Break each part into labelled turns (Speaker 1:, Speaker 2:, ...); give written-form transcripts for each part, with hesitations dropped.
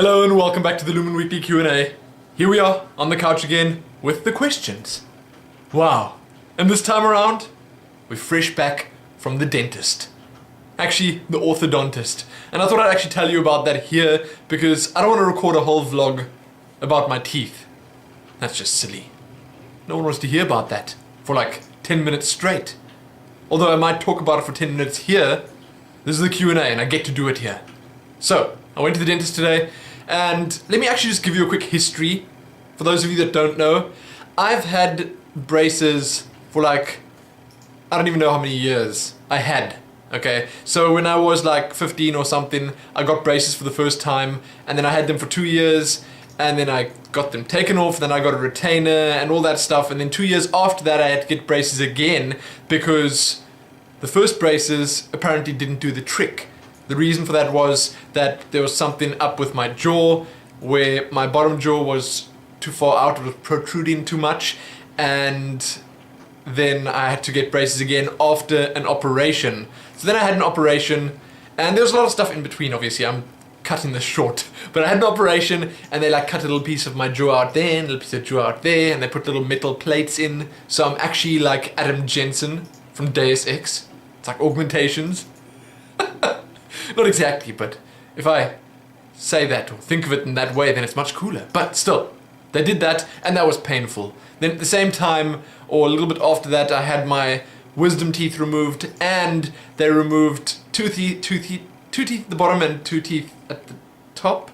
Speaker 1: Hello and welcome back to the Lumin Weekly Q&A. Here we are on the couch again with the questions. Wow. And this time around, we're fresh back from the dentist. Actually, the orthodontist. And I thought I'd actually tell you about that here because I don't want to record a whole vlog about my teeth. That's just silly. No one wants to hear about that for like 10 minutes straight. Although I might talk about it for 10 minutes here, this is the Q&A and I get to do it here. So, I went to the dentist today, and let me actually just give you a quick history. For those of you that don't know, I've had braces for like, I don't even know how many years I had. Okay, so when I was like 15 or something, I got braces for the first time, and then I had them for 2 years, and then I got them taken off, then I got a retainer and all that stuff, and then 2 years after that I had to get braces again because the first braces apparently didn't do the trick. The reason for that was that there was something up with my jaw where my bottom jaw was too far out, it was protruding too much, and then I had to get braces again after an operation. So then I had an operation, and there was a lot of stuff in between, obviously. I'm cutting this short. But I had an operation, and they like cut a little piece of my jaw out there, and a little piece of jaw out there, and they put little metal plates in. So I'm actually like Adam Jensen from Deus Ex. It's like augmentations. Not exactly, but if I say that or think of it in that way, then it's much cooler. But still, they did that, and that was painful. Then at the same time, or a little bit after that, I had my wisdom teeth removed, and they removed two teeth at the bottom and 2 teeth at the top.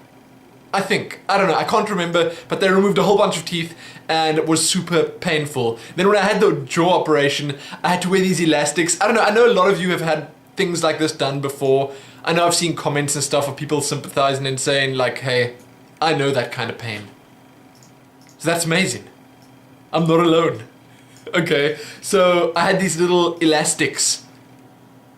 Speaker 1: I think. I don't know. I can't remember, but they removed a whole bunch of teeth, and it was super painful. Then when I had the jaw operation, I had to wear these elastics. I don't know. I know a lot of you have had things like this done before. I know I've seen comments and stuff of people sympathizing and saying like, hey, I know that kind of pain. So that's amazing. I'm not alone. Okay, so I had these little elastics.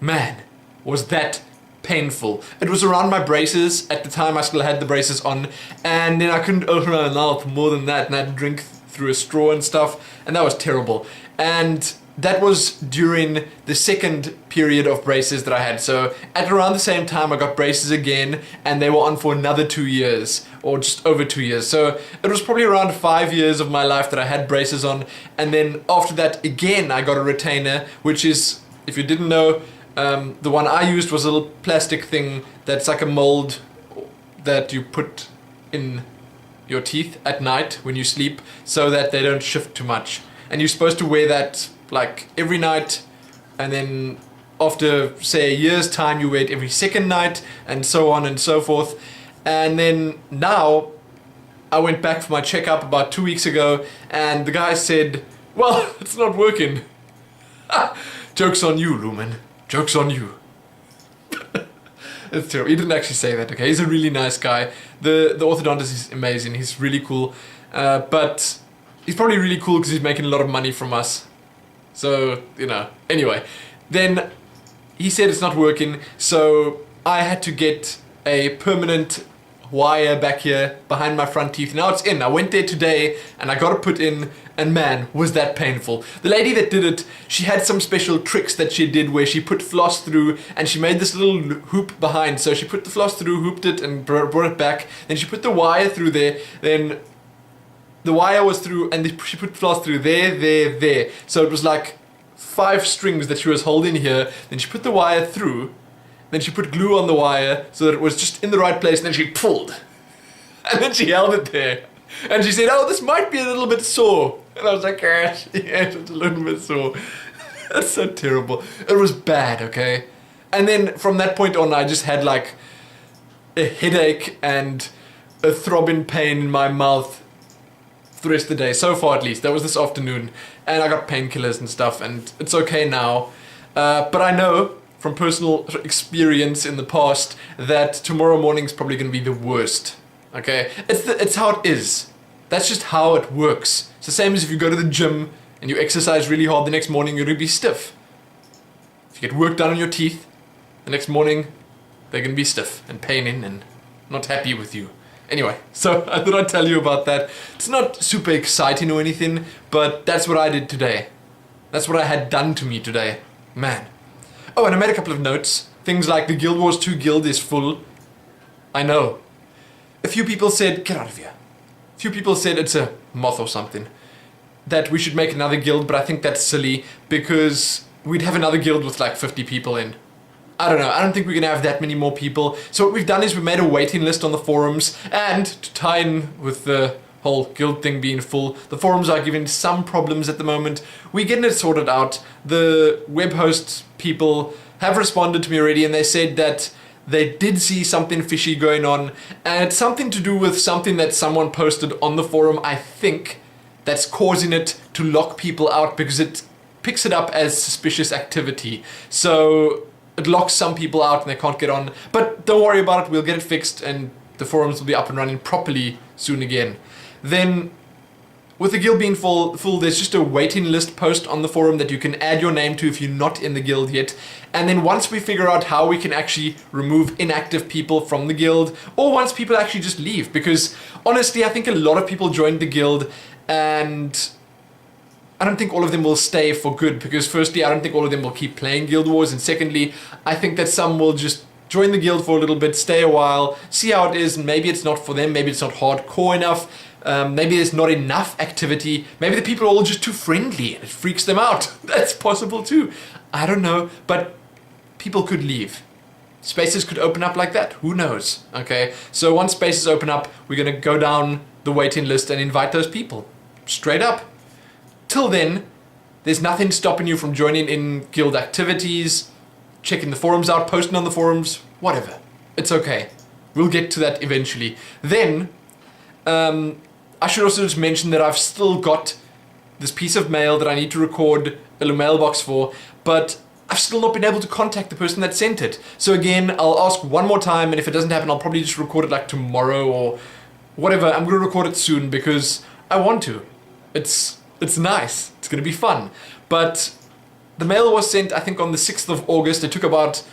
Speaker 1: Man, was that painful. It was around my braces. At the time I still had the braces on, and then I couldn't open my mouth more than that, and I had to drink through a straw and stuff, and that was terrible. And that was during the second period of braces that I had. So at around the same time I got braces again, and they were on for another 2 years, or just over 2 years. So it was probably around 5 years of my life that I had braces on, and then after that again I got a retainer, which is, if you didn't know, the one I used was a little plastic thing that's like a mold that you put in your teeth at night when you sleep so that they don't shift too much. And you're supposed to wear that like every night, and then after say a year's time you wear it every second night, and so on and so forth. And then now I went back for my checkup about 2 weeks ago, and the guy said, well, it's not working. Joke's on you, Lumin. Joke's on you. It's terrible. He didn't actually say that, okay? He's a really nice guy. The orthodontist is amazing. He's really cool. But he's probably really cool because he's making a lot of money from us. So, you know. Anyway, then he said it's not working, so I had to get a permanent wire back here behind my front teeth. Now it's in. I went there today and I got it put in, and man, was that painful. The lady that did it, she had some special tricks that she did where she put floss through and she made this little hoop behind. So she put the floss through, hooped it, and brought it back. Then she put the wire through there. Then the wire was through, and she put floss through there. So it was like 5 strings that she was holding here. Then she put the wire through. Then she put glue on the wire so that it was just in the right place, and then she pulled. And then she held it there. And she said, oh, this might be a little bit sore. And I was like, yes, it's a little bit sore. That's so terrible. It was bad, okay? And then from that point on, I just had like a headache and a throbbing pain in my mouth for the rest of the day. So far, at least. That was this afternoon. And I got painkillers and stuff, and it's okay now. But I know from personal experience in the past that tomorrow morning's probably going to be the worst. Okay? It's how it is. That's just how it works. It's the same as if you go to the gym and you exercise really hard, the next morning you're going to be stiff. If you get work done on your teeth, the next morning they're going to be stiff and paining and not happy with you. Anyway, so I thought I'd tell you about that. It's not super exciting or anything, but that's what I did today. That's what I had done to me today. Man. Oh, and I made a couple of notes. Things like the Guild Wars 2 guild is full. I know. a few people said, get out of here. A few people said it's a moth or something. That we should make another guild, but I think that's silly because we'd have another guild with like 50 people in. I don't know, I don't think we're gonna have that many more people. So what we've done is we made a waiting list on the forums, and to tie in with the whole guild thing being full, the forums are giving some problems at the moment. We're getting it sorted out. The web host people have responded to me already, and they said that they did see something fishy going on, and it's something to do with something that someone posted on the forum, I think, that's causing it to lock people out because it picks it up as suspicious activity. So it locks some people out and they can't get on. But don't worry about it, we'll get it fixed and the forums will be up and running properly soon again. Then, with the guild being full, there's just a waiting list post on the forum that you can add your name to if you're not in the guild yet. And then once we figure out how we can actually remove inactive people from the guild, or once people actually just leave, because honestly, I think a lot of people joined the guild and I don't think all of them will stay for good, because firstly, I don't think all of them will keep playing Guild Wars, and secondly, I think that some will just join the guild for a little bit, stay a while, see how it is, and maybe it's not for them, maybe it's not hardcore enough, maybe there's not enough activity, maybe the people are all just too friendly and it freaks them out. That's possible too. I don't know, but people could leave. Spaces could open up like that, who knows, okay? So once spaces open up, we're gonna go down the waiting list and invite those people, straight up. Till then, there's nothing stopping you from joining in guild activities, checking the forums out, posting on the forums, whatever. It's okay. We'll get to that eventually. Then, I should also just mention that I've still got this piece of mail that I need to record a mailbox for, but I've still not been able to contact the person that sent it. So again, I'll ask one more time, and if it doesn't happen, I'll probably just record it like tomorrow or whatever. I'm going to record it soon because I want to. It's nice. It's going to be fun. But the mail was sent, I think, on the 6th of August. It took about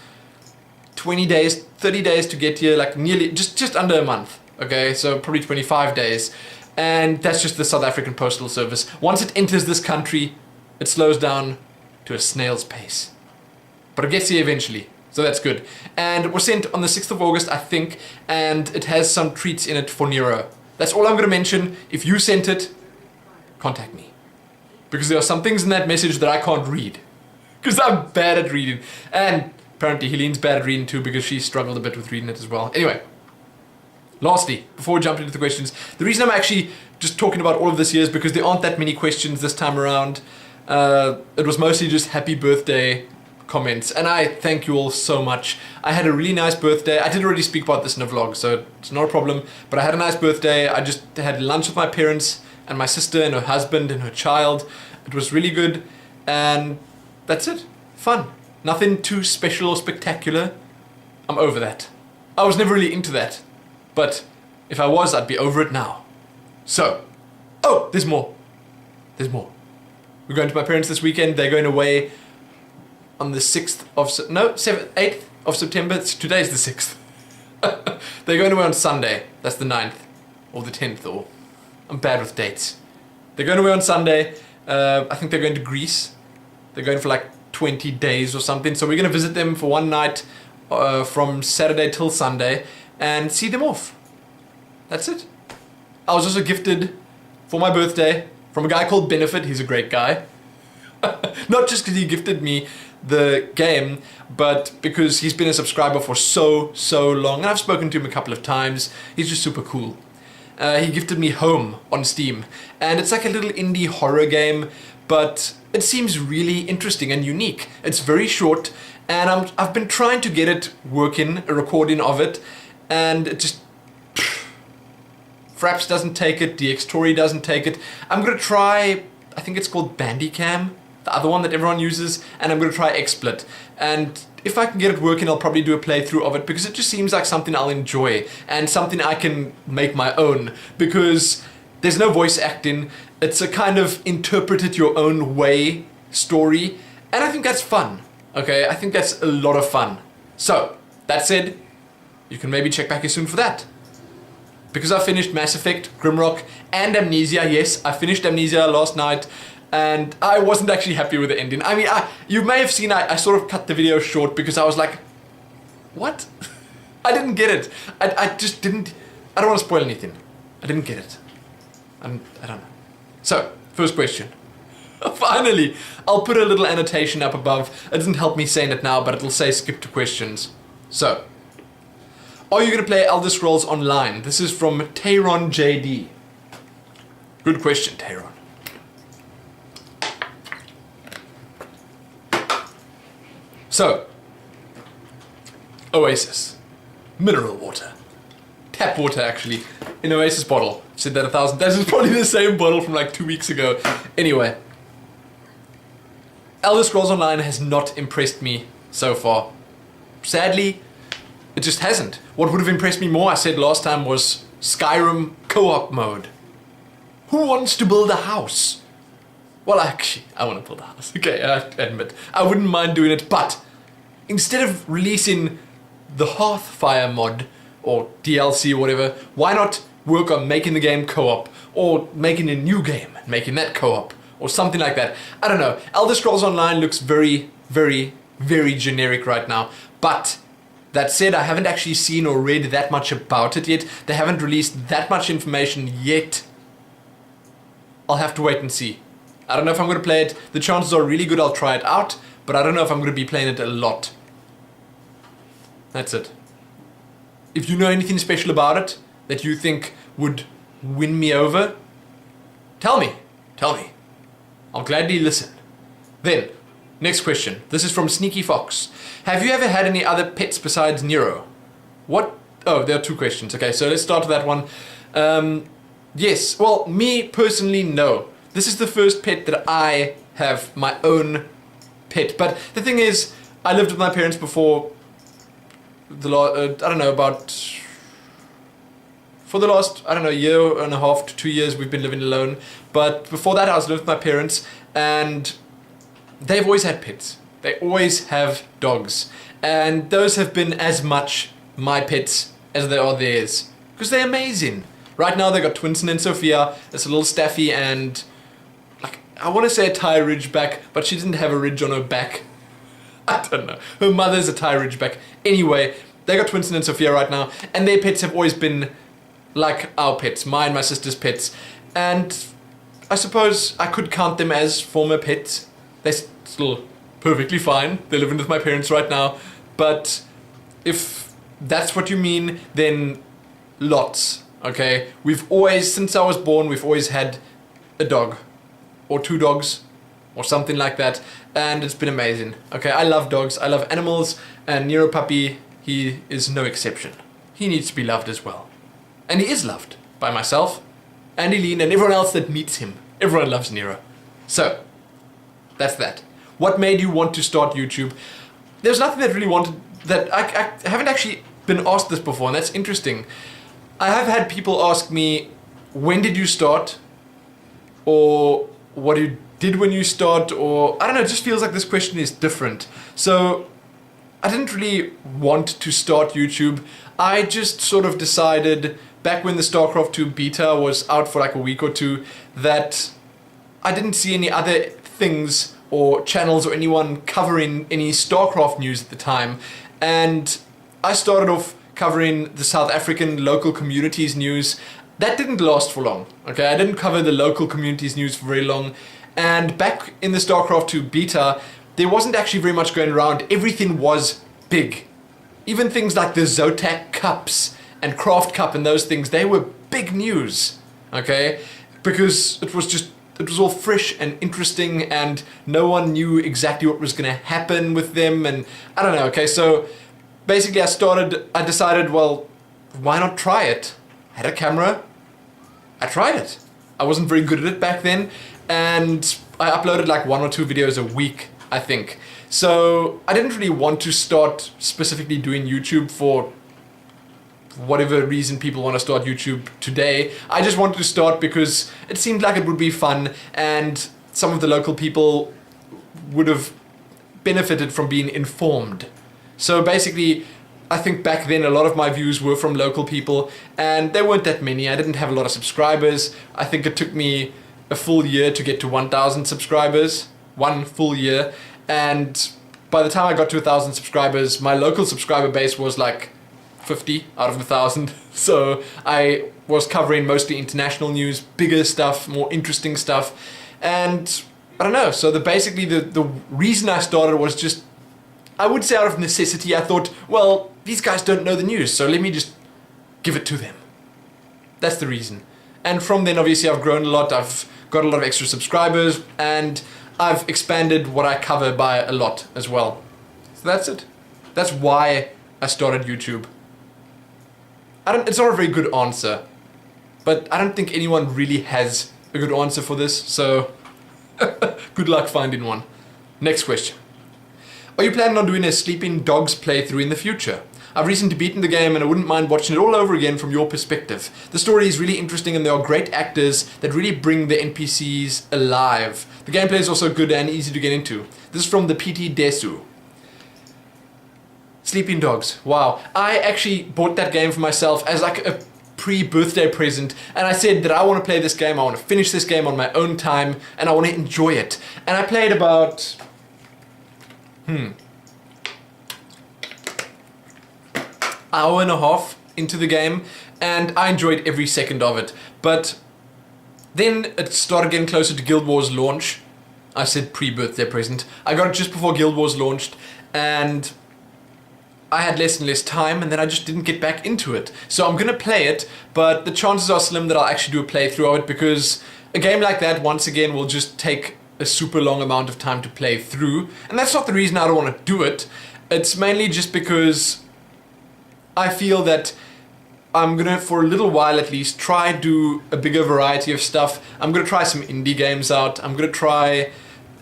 Speaker 1: 20 days, 30 days to get here, like nearly, just under a month. Okay, so probably 25 days. And that's just the South African Postal Service. Once it enters this country, it slows down to a snail's pace. But it gets here eventually, so that's good. And it was sent on the 6th of August, I think, and it has some treats in it for Nero. That's all I'm going to mention. If you sent it, contact me. Because there are some things in that message that I can't read. Because I'm bad at reading. And apparently Helene's bad at reading too, because she struggled a bit with reading it as well. Anyway, lastly, before we jump into the questions, the reason I'm actually just talking about all of this here is because there aren't that many questions this time around. It was mostly just happy birthday comments, and I thank you all so much. I had a really nice birthday. I did already speak about this in a vlog, so it's not a problem, but I had a nice birthday. I just had lunch with my parents and my sister and her husband and her child. It was really good, and that's it. Fun. Nothing too special or spectacular. I'm over that. I was never really into that, but if I was, I'd be over it now. So, oh, there's more. There's more. We're going to my parents this weekend. They're going away on the 6th of, 8th of September. Today's the 6th. They're going away on Sunday. That's the 9th. Or the 10th, or... I'm bad with dates. They're going away on Sunday. I think they're going to Greece. They're going for like 20 days or something. So we're going to visit them for one night from Saturday till Sunday and see them off. That's it. I was also gifted for my birthday from a guy called Benefit. He's a great guy. Not just because he gifted me the game, but because he's been a subscriber for so long. And I've spoken to him a couple of times. He's just super cool. He gifted me Home on Steam, and it's like a little indie horror game, but it seems really interesting and unique. It's very short, and I've been trying to get it working, a recording of it, and it just... Fraps doesn't take it, DxTory doesn't take it. I'm going to try, I think it's called Bandicam, the other one that everyone uses, and I'm going to try XSplit. And if I can get it working, I'll probably do a playthrough of it, because it just seems like something I'll enjoy and something I can make my own, because there's no voice acting. It's a kind of interpret it your own way story, and I think that's fun. Okay, I think that's a lot of fun. So, that said, you can maybe check back here soon for that. Because I finished Mass Effect, Grimrock, and Amnesia. Yes, I finished Amnesia last night, and I wasn't actually happy with the ending. I mean, you may have seen I sort of cut the video short because I was like, what? I didn't get it. I just didn't I don't want to spoil anything. I didn't get it. I don't know. So, first question. Finally, I'll put a little annotation up above. It doesn't help me saying it now, but it'll say skip to questions. So, are you going to play Elder Scrolls Online? This is from Tayron JD. Good question, Tayron. So, Oasis. Mineral water. Tap water, actually. In Oasis bottle. Said that 1,000. This is probably the same bottle from like 2 weeks ago. Anyway. Elder Scrolls Online has not impressed me so far. Sadly, it just hasn't. What would have impressed me more, I said last time, was Skyrim co-op mode. Who wants to build a house? Well, actually, I want to build a house. Okay, I admit. I wouldn't mind doing it, but instead of releasing the Hearthfire mod, or DLC or whatever, why not work on making the game co-op, or making a new game and making that co-op, or something like that. I don't know. Elder Scrolls Online looks very, very, very generic right now, but that said, I haven't actually seen or read that much about it yet. They haven't released that much information yet. I'll have to wait and see. I don't know if I'm going to play it. The chances are really good I'll try it out, but I don't know if I'm going to be playing it a lot. That's it. If you know anything special about it that you think would win me over, tell me. Tell me. I'll gladly listen. Then, next question. This is from Sneaky Fox. Have you ever had any other pets besides Nero? What? Oh, there are 2 questions. Okay, so let's start with that one. Yes. Well, me personally, no. This is the first pet that I have, my own pet. But the thing is, I lived with my parents before I don't know, for the last, I don't know, year and a half to 2 years we've been living alone. But before that I was living with my parents, and they've always had pets. They always have dogs. And those have been as much my pets as they are theirs. Because they're amazing. Right now they got Twinson and Sophia. It's a little Staffy and, like, I want to say a Thai Ridgeback, but she didn't have a ridge on her back. I don't know. Her mother's a Thai Ridgeback. Anyway, they got Twinson and Sophia right now, and their pets have always been like our pets, my sister's pets. And I suppose I could count them as former pets. They're still perfectly fine. They're living with my parents right now. But if that's what you mean, then lots, okay? We've always, since I was born, we've always had a dog. Or 2 dogs. Or something like that, and it's been amazing. Okay, I love dogs, I love animals, and Neropuppy, he is no exception. He needs to be loved as well. And he is loved by myself, and Eileen, and everyone else that meets him. Everyone loves Nero. So, that's that. What made you want to start YouTube? There's nothing that really wanted, that I haven't actually been asked this before, and that's interesting. I have had people ask me, when did you start? Or what you did when you start, or I don't know, it just feels like this question is different. So I didn't really want to start YouTube. I just sort of decided back when the StarCraft 2 beta was out for like a week or 2 that I didn't see any other things or channels or anyone covering any StarCraft news at the time, and I started off covering the South African local communities news. That didn't last for long, okay? I didn't cover the local communities news for very long. And back in the StarCraft 2 beta, there wasn't actually very much going around. Everything was big. Even things like the Zotac Cups and Craft Cup and those things, they were big news, okay? Because it was all fresh and interesting, and no one knew exactly what was going to happen with them, and I don't know, okay? So basically I decided, well, why not try it? I had a camera, I tried it. I wasn't very good at it back then, and I uploaded like 1 or 2 videos a week, I think. So I didn't really want to start specifically doing YouTube for whatever reason people want to start YouTube today. I just wanted to start because it seemed like it would be fun, and some of the local people would have benefited from being informed. So basically, I think back then a lot of my views were from local people, and there weren't that many. I didn't have a lot of subscribers. I think it took me a full year to get to 1,000 subscribers. 1 full year. And by the time I got to 1,000 subscribers, my local subscriber base was like 50 out of 1,000. So I was covering mostly international news, bigger stuff, more interesting stuff. And I don't know, so basically the reason I started was just, I would say out of necessity. I thought, well, these guys don't know the news, so let me just give it to them. That's the reason. And from then, obviously, I've grown a lot. I've got a lot of extra subscribers, and I've expanded what I cover by a lot as well. So that's it. That's why I started YouTube. It's not a very good answer, but I don't think anyone really has a good answer for this, so good luck finding one. Next question. Are you planning on doing a Sleeping Dogs playthrough in the future? I've recently beaten the game and I wouldn't mind watching it all over again from your perspective. The story is really interesting and there are great actors that really bring the NPCs alive. The gameplay is also good and easy to get into. This is from the PT Desu. Sleeping Dogs. Wow. I actually bought that game for myself as like a pre-birthday present, and I said that I want to play this game, I want to finish this game on my own time, and I want to enjoy it. And I played about hour and a half into the game, and I enjoyed every second of it. But then it started getting closer to Guild Wars launch. I said pre-birthday present. I got it just before Guild Wars launched, and I had less and less time, and then I just didn't get back into it. So I'm gonna play it, but the chances are slim that I'll actually do a playthrough of it, because a game like that, once again, will just take a super long amount of time to play through. And that's not the reason I don't want to do it. It's mainly just because I feel that I'm gonna, for a little while at least, try do a bigger variety of stuff. I'm gonna try some indie games out. I'm gonna try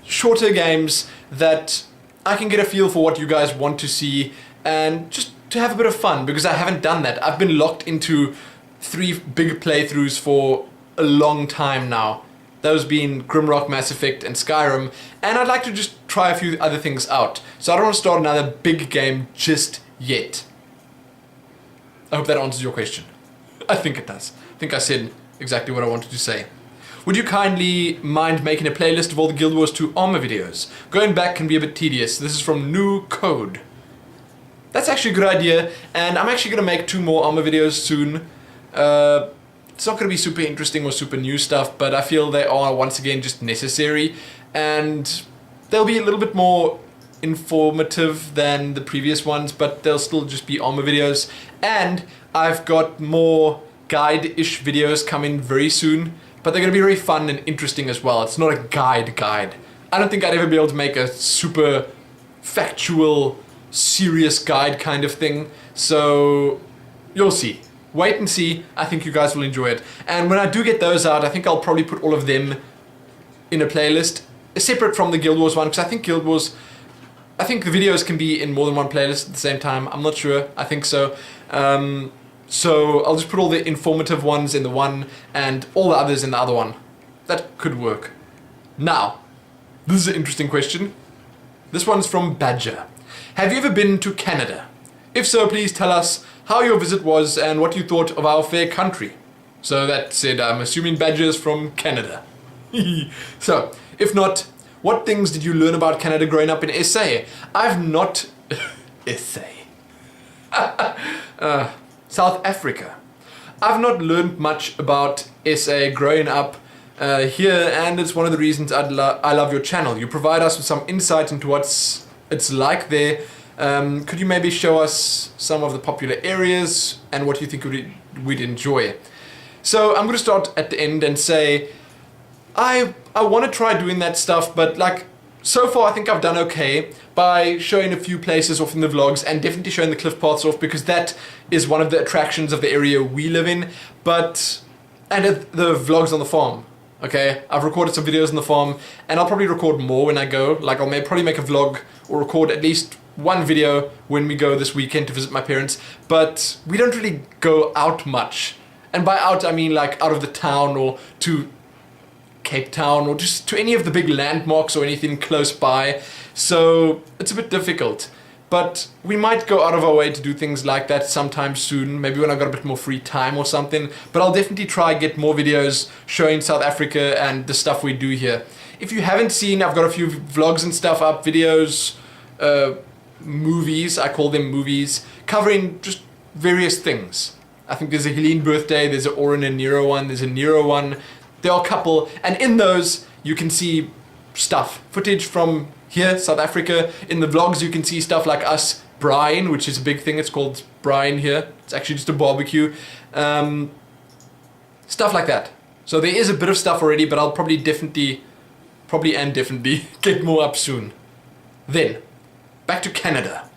Speaker 1: shorter games that I can get a feel for what you guys want to see, and just to have a bit of fun, because I haven't done that. I've been locked into 3 big playthroughs for a long time now. Those being Grimrock, Mass Effect, and Skyrim, and I'd like to just try a few other things out. So I don't want to start another big game just yet. I hope that answers your question. I think it does. I think I said exactly what I wanted to say. Would you kindly mind making a playlist of all the Guild Wars 2 armor videos? Going back can be a bit tedious. This is from New Code. That's actually a good idea, and I'm actually going to make 2 more armor videos soon. It's not going to be super interesting or super new stuff, but I feel they are once again just necessary, and they'll be a little bit more informative than the previous ones, but they'll still just be armor videos. And I've got more guide-ish videos coming very soon, but they're going to be very fun and interesting as well. It's not a guide. I don't think I'd ever be able to make a super factual, serious guide kind of thing, so you'll see. Wait and see. I think you guys will enjoy it. And when I do get those out, I think I'll probably put all of them in a playlist, separate from the Guild Wars one, because I think Guild Wars, I think the videos can be in more than one playlist at the same time. I'm not sure. I think so. So I'll just put all the informative ones in the one and all the others in the other one. That could work. Now, this is an interesting question. This one's from Badger. Have you ever been to Canada? If so, please tell us how your visit was and what you thought of our fair country. So that said, I'm assuming Badger is from Canada. So, if not, what things did you learn about Canada growing up in SA? I've not... SA. South Africa. I've not learned much about SA growing up here, and it's one of the reasons I love your channel. You provide us with some insight into what's it's like there. Could you maybe show us some of the popular areas and what you think we'd enjoy? So I'm going to start at the end and say I want to try doing that stuff, but like so far I think I've done okay by showing a few places off in the vlogs, and definitely showing the cliff paths off, because that is one of the attractions of the area we live in. And the vlogs on the farm. Okay, I've recorded some videos on the farm, and I'll probably record more when I go. Like I'll probably make a vlog or record at least one video when we go this weekend to visit my parents, but we don't really go out much. And by out I mean like out of the town or to Cape Town or just to any of the big landmarks or anything close by. So it's a bit difficult, but we might go out of our way to do things like that sometime soon, maybe when I've got a bit more free time or something. But I'll definitely try get more videos showing South Africa and the stuff we do here. If you haven't seen, I've got a few vlogs and stuff up, videos, movies, I call them movies, covering just various things. I think there's a Helene birthday, there's an Orin and Nero one, there's a Nero one. There are a couple, and in those you can see stuff, footage from here, South Africa. In the vlogs you can see stuff like us brine, which is a big thing. It's called brine here. It's actually just a barbecue. Stuff like that. So there is a bit of stuff already, but I'll probably definitely get more up soon. Then, back to Canada.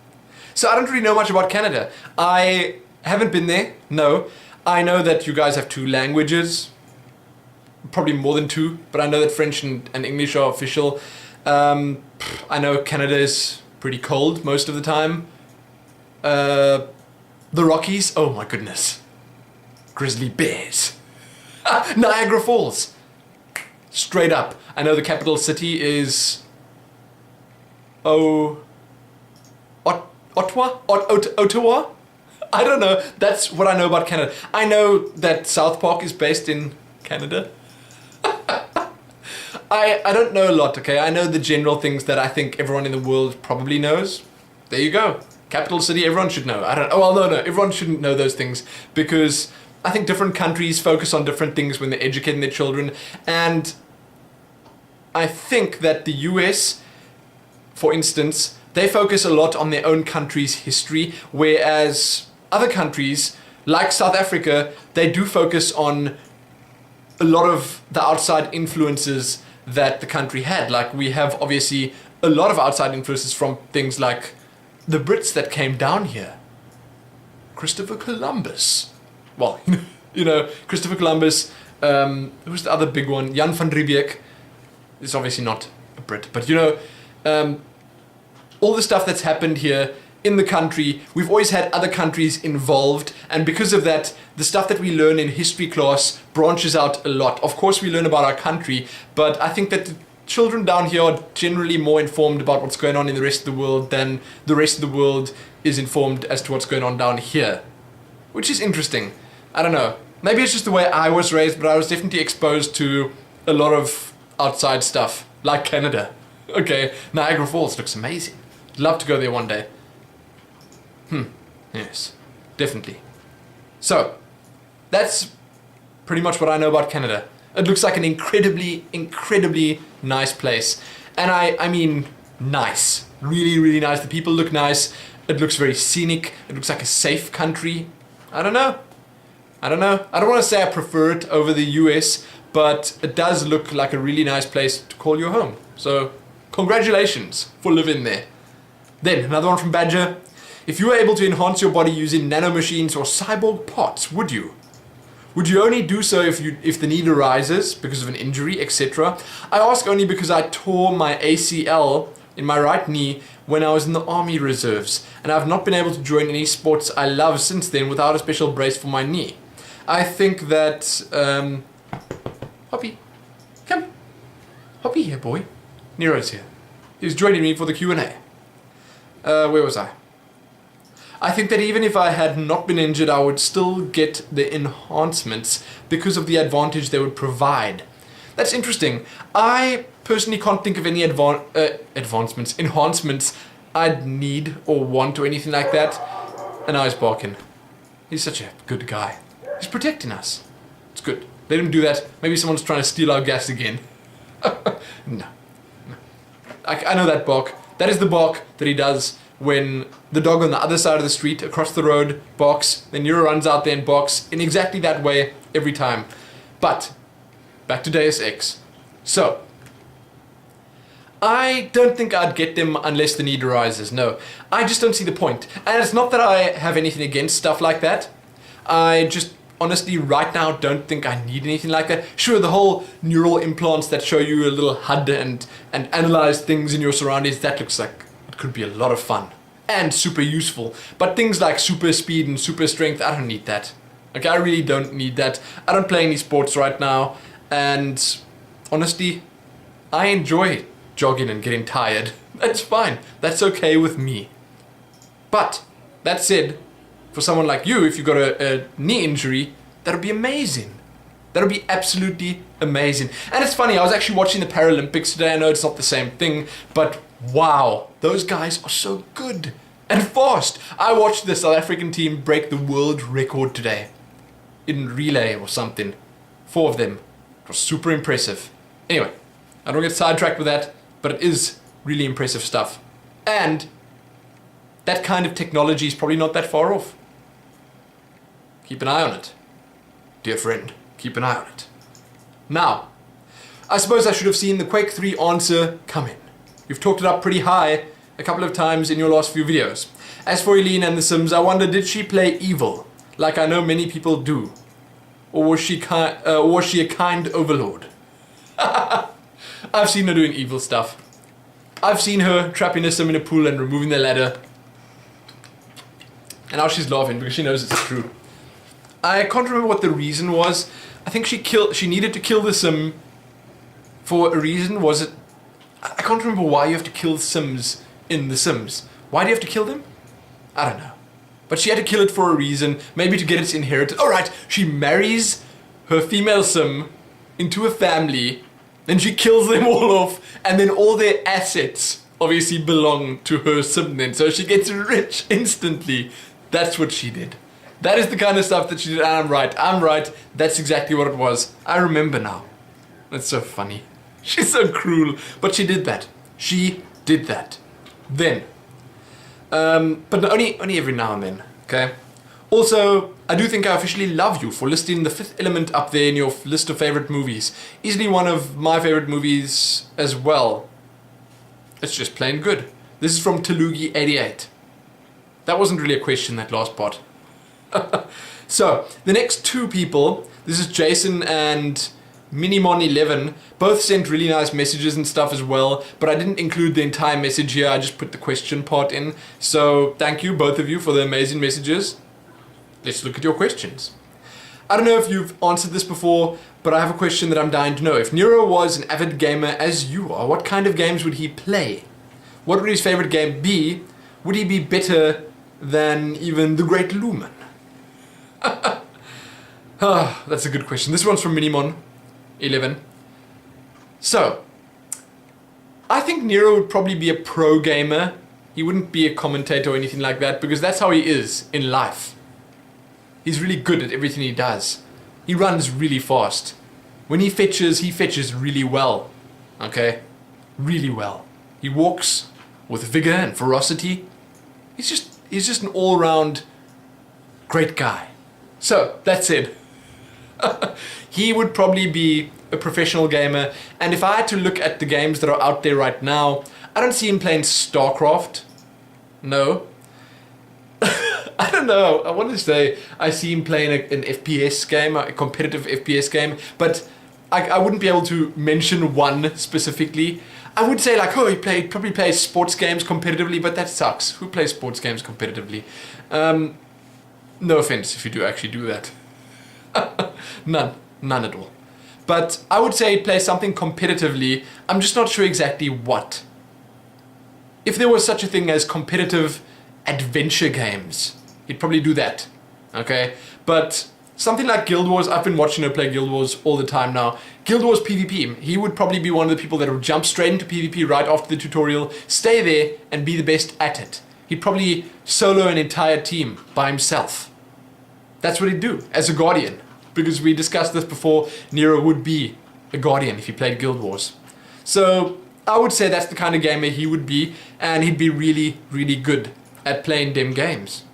Speaker 1: So I don't really know much about Canada. I haven't been there, no. I know that you guys have 2 languages, probably more than 2, but I know that French and English are official. I know Canada is pretty cold most of the time. The Rockies, oh my goodness. Grizzly bears. Niagara Falls. Straight up. I know the capital city is Ottawa? I don't know. That's what I know about Canada. I know that South Park is based in Canada. I don't know a lot, okay? I know the general things that I think everyone in the world probably knows. There you go. Capital city, everyone should know. No. Everyone shouldn't know those things because I think different countries focus on different things when they're educating their children. And I think that the US, for instance, they focus a lot on their own country's history, whereas other countries, like South Africa, they do focus on a lot of the outside influences that the country had. Like, we have obviously a lot of outside influences from things like the Brits that came down here. Christopher Columbus. Well, Christopher Columbus. Who's the other big one? Jan van Riebeeck. Is obviously not a Brit, but all the stuff that's happened here in the country, we've always had other countries involved, and because of that, the stuff that we learn in history class branches out a lot. Of course, we learn about our country, but I think that the children down here are generally more informed about what's going on in the rest of the world than the rest of the world is informed as to what's going on down here, which is interesting. I don't know. Maybe it's just the way I was raised, but I was definitely exposed to a lot of outside stuff, like Canada. Okay, Niagara Falls looks amazing. Love to go there one day. Yes, definitely. So, that's pretty much what I know about Canada. It looks like an incredibly nice place. And I mean nice. Really, really nice. The people look nice. It looks very scenic. It looks like a safe country. I don't know. I don't want to say I prefer it over the US, but it does look like a really nice place to call your home. So, congratulations for living there. Then, another one from Badger. If you were able to enhance your body using nanomachines or cyborg parts, would you? Would you only do so if the need arises because of an injury, etc.? I ask only because I tore my ACL in my right knee when I was in the Army Reserves, and I've not been able to join any sports I love since then without a special brace for my knee. I think that... Hoppy, come. Hoppy here, boy. Nero's here. He's joining me for the Q&A. Where was I? I think that even if I had not been injured, I would still get the enhancements because of the advantage they would provide. That's interesting. I personally can't think of any enhancements I'd need or want or anything like that. And now he's barking. He's such a good guy. He's protecting us. It's good. Let him do that. Maybe someone's trying to steal our gas again. No. I know that bark. That is the bark that he does when the dog on the other side of the street, across the road, barks. Then Nero runs out there and barks in exactly that way every time. But, back to Deus Ex. So, I don't think I'd get them unless the need arises, no. I just don't see the point. And it's not that I have anything against stuff like that. I just honestly right now don't think I need anything like that. Sure, the whole neural implants that show you a little HUD and analyze things in your surroundings, that looks like it could be a lot of fun and super useful. But things like super speed and super strength, I don't need that. Okay, I really don't need that. I don't play any sports right now, and honestly, I enjoy jogging and getting tired. That's fine. That's okay with me. But that said, for someone like you, if you've got a knee injury, that'll be amazing. That'll be absolutely amazing. And it's funny, I was actually watching the Paralympics today. I know it's not the same thing, but wow, those guys are so good. And fast. I watched the South African team break the world record today. In relay or something. 4 of them. It was super impressive. Anyway, I don't get sidetracked with that, but it is really impressive stuff. And that kind of technology is probably not that far off. Keep an eye on it. Dear friend, keep an eye on it. Now, I suppose I should have seen the Quake 3 answer coming. You've talked it up pretty high a couple of times in your last few videos. As for Eileen and The Sims, I wonder, did she play evil, like I know many people do? Or was she a kind overlord? I've seen her doing evil stuff. I've seen her trapping a sim in a pool and removing the ladder. And now she's laughing because she knows it's true. I can't remember what the reason was. I think she needed to kill the sim for a reason. Was it? I can't remember why you have to kill Sims in The Sims. Why do you have to kill them? I don't know. But she had to kill it for a reason. Maybe to get its inheritance. Alright, she marries her female sim into a family. Then she kills them all off. And then all their assets obviously belong to her sim then. So she gets rich instantly. That's what she did. That is the kind of stuff that she did. I'm right. That's exactly what it was. I remember now. That's so funny. She's so cruel. But she did that. She did that. Then. But only every now and then. Okay? Also, I do think I officially love you for listing The Fifth Element up there in your list of favorite movies. Easily one of my favorite movies as well. It's just plain good. This is from Talugi88. That wasn't really a question, that last part. So, the next 2 people, this is Jason and Minimon11, both sent really nice messages and stuff as well, but I didn't include the entire message here, I just put the question part in. So, thank you, both of you, for the amazing messages. Let's look at your questions. I don't know if you've answered this before, but I have a question that I'm dying to know. If Nero was an avid gamer as you are, what kind of games would he play? What would his favorite game be? Would he be better than even the great Lumin? That's a good question. This one's from Minimon11. So, I think Nero would probably be a pro gamer. He wouldn't be a commentator or anything like that, because that's how he is in life. He's really good at everything he does. He runs really fast. When he fetches really well. Okay? Really well. He walks with vigor and ferocity. He's just an all-round great guy. So, that's it. He would probably be a professional gamer, and if I had to look at the games that are out there right now, I don't see him playing StarCraft. No. I don't know. I want to say I see him playing an FPS game, a competitive FPS game, but I wouldn't be able to mention one specifically. I would say like, oh, he probably plays sports games competitively, but that sucks. Who plays sports games competitively? No offense if you do actually do that. None at all. But I would say he'd play something competitively. I'm just not sure exactly what. If there was such a thing as competitive adventure games, he'd probably do that. Okay? But something like Guild Wars, I've been watching her play Guild Wars all the time now. Guild Wars PvP, he would probably be one of the people that would jump straight into PvP right after the tutorial, stay there, and be the best at it. He'd probably solo an entire team by himself. That's what he'd do, as a Guardian. Because we discussed this before, Nero would be a Guardian if he played Guild Wars. So, I would say that's the kind of gamer he would be, and he'd be really, really good at playing them games.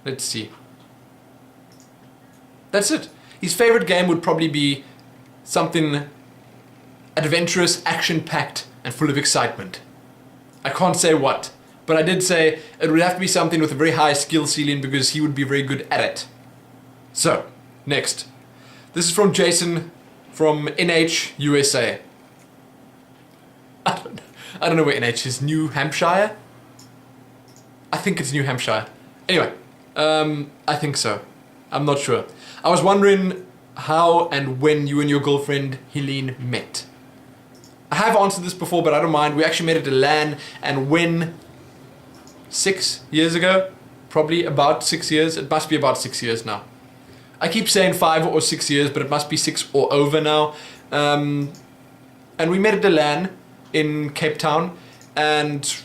Speaker 1: Let's see. That's it. His favorite game would probably be something adventurous, action-packed, and full of excitement. I can't say what, but I did say it would have to be something with a very high skill ceiling because he would be very good at it. So, next. This is from Jason from NH, USA. I don't know where NH is. New Hampshire? I think it's New Hampshire. Anyway, I think so. I'm not sure. I was wondering how and when you and your girlfriend, Helene, met. I have answered this before, but I don't mind. We actually met at a LAN, and when 6 years ago? Probably about 6 years. It must be about 6 years now. I keep saying 5 or 6 years, but it must be 6 or over now. And we met at the LAN in Cape Town, and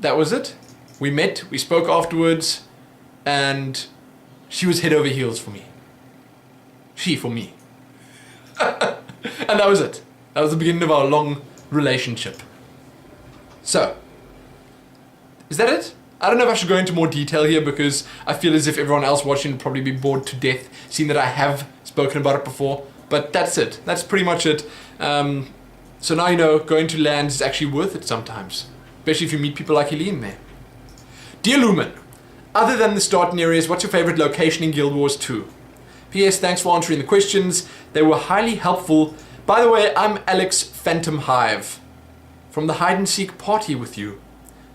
Speaker 1: that was it. We met, we spoke afterwards, and she was head over heels for me. She for me. And that was it. That was the beginning of our long relationship. So, is that it? I don't know if I should go into more detail here because I feel as if everyone else watching would probably be bored to death, seeing that I have spoken about it before. But that's it. That's pretty much it. So now you know, going to lands is actually worth it sometimes. Especially if you meet people like Helene there. Dear Lumin, other than the starting areas, what's your favorite location in Guild Wars 2? P.S. Thanks for answering the questions. They were highly helpful. By the way, I'm Alex Phantom Hive from the hide and seek party with you.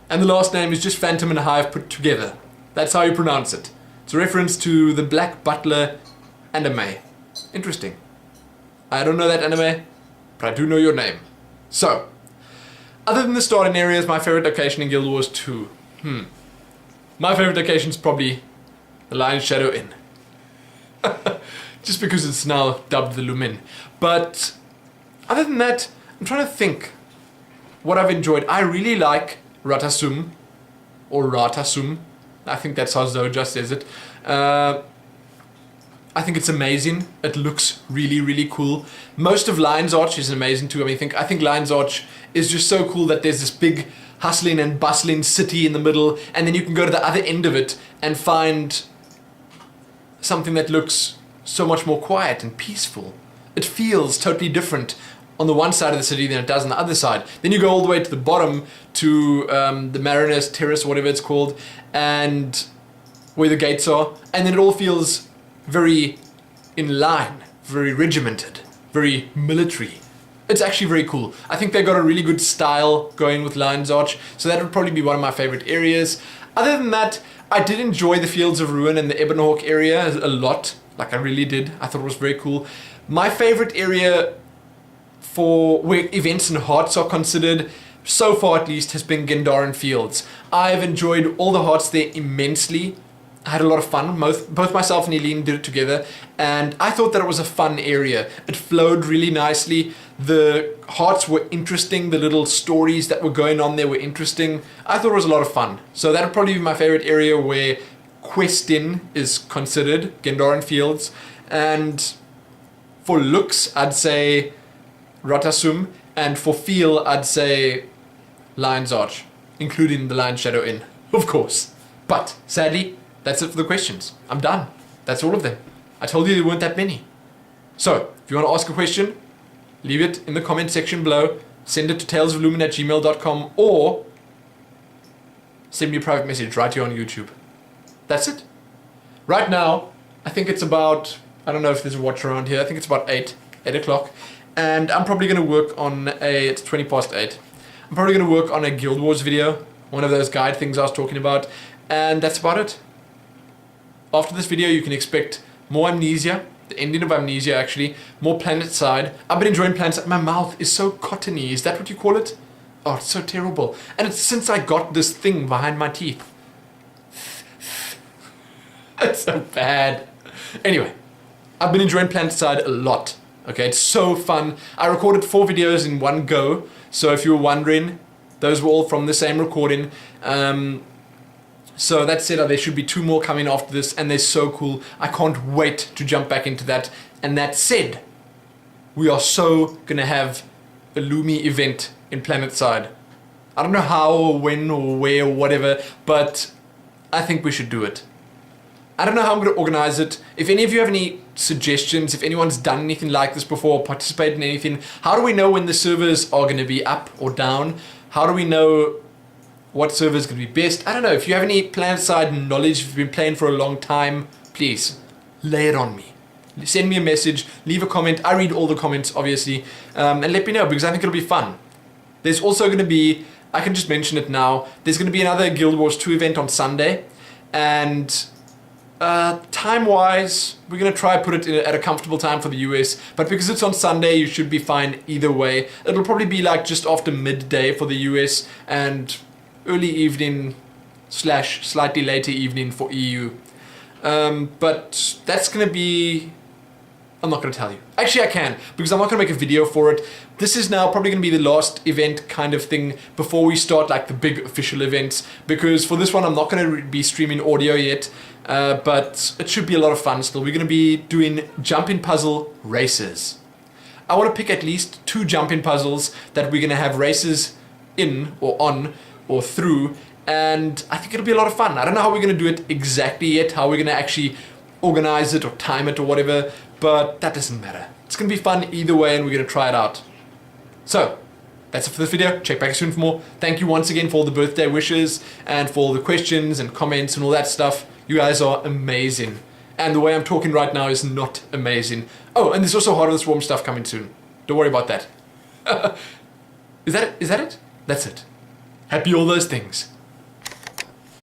Speaker 1: And the last name is just Phantom and Hive put together. That's how you pronounce it. It's a reference to the Black Butler anime. Interesting. I don't know that anime, but I do know your name. So, other than the starting areas, my favorite location in Guild Wars 2. My favorite location is probably the Lion's Shadow Inn. Just because it's now dubbed the Lumin. But other than that, I'm trying to think what I've enjoyed. I really like Ratasum, or Ratasum. I think that's how Zoja says it. I think it's amazing. It looks really, really cool. Most of Lion's Arch is amazing too. I think Lion's Arch is just so cool that there's this big hustling and bustling city in the middle, and then you can go to the other end of it and find something that looks so much more quiet and peaceful. It feels totally different on the one side of the city than it does on the other side. Then you go all the way to the bottom to the Mariners Terrace, whatever it's called, and where the gates are, and then it all feels very in line, very regimented, very military. It's actually very cool. I think they got a really good style going with Lion's Arch, so that would probably be one of my favorite areas. Other than that, I did enjoy the Fields of Ruin and the Ebonhawk area a lot. Like I really did. I thought it was very cool. My favorite area for where events and hearts are considered, so far at least, has been Gendaran Fields. I've enjoyed all the hearts there immensely. I had a lot of fun. Both myself and Eileen did it together, and I thought that it was a fun area. It flowed really nicely. The hearts were interesting. The little stories that were going on there were interesting. I thought it was a lot of fun. So that would probably be my favorite area where questing is considered, Gendaran Fields. And for looks, I'd say Ratasum, and for feel, I'd say Lion's Arch, including the Lion's Shadow Inn, of course. But sadly, that's it for the questions. I'm done. That's all of them. I told you there weren't that many. So, if you want to ask a question, leave it in the comment section below. Send it to talesoflumin@gmail.com or send me a private message right here on YouTube. That's it. Right now, I think it's about, I don't know if there's a watch around here. I think it's about 8 o'clock. And I'm probably going to work on it's 20 past 8. I'm probably going to work on a Guild Wars video. One of those guide things I was talking about. And that's about it. After this video, you can expect more Amnesia, the ending of Amnesia actually, more Planet Side. I've been enjoying Planet Side. My mouth is so cottony. Is that what you call it? Oh, it's so terrible. And it's since I got this thing behind my teeth. It's so bad. Anyway, I've been enjoying Planet Side a lot. Okay, it's so fun. I recorded 4 videos in one go. So if you were wondering, those were all from the same recording. So that said, there should be 2 more coming after this, and they're so cool. I can't wait to jump back into that. And that said, we are so gonna have a Lumi event in Planet Side. I don't know how or when or where or whatever, but I think we should do it. I don't know how I'm going to organize it. If any of you have any suggestions, if anyone's done anything like this before, or participated in anything, how do we know when the servers are going to be up or down? How do we know what server is going to be best? I don't know. If you have any Planet Side knowledge, if you've been playing for a long time, please lay it on me. Send me a message, leave a comment. I read all the comments, obviously, and let me know, because I think it'll be fun. There's also going to be, I can just mention it now, there's going to be another Guild Wars 2 event on Sunday, and time-wise, we're going to try put it at a comfortable time for the US, but because it's on Sunday, you should be fine either way. It'll probably be like just after midday for the US, and early evening / slightly later evening for EU. But that's going to be I'm not going to tell you. Actually, I can, because I'm not going to make a video for it. This is now probably going to be the last event kind of thing before we start like the big official events, because for this one I'm not going to be streaming audio yet, but it should be a lot of fun still. We're going to be doing jumping puzzle races. I want to pick at least 2 jumping puzzles that we're going to have races in or on or through, and I think it'll be a lot of fun. I don't know how we're going to do it exactly yet, how we're going to actually organize it or time it or whatever, but that doesn't matter. It's going to be fun either way, and we're going to try it out. So, that's it for this video. Check back soon for more. Thank you once again for all the birthday wishes and for all the questions and comments and all that stuff. You guys are amazing. And the way I'm talking right now is not amazing. Oh, and there's also Heart of the Swarm stuff coming soon. Don't worry about that. Is that it? That's it. Happy all those things.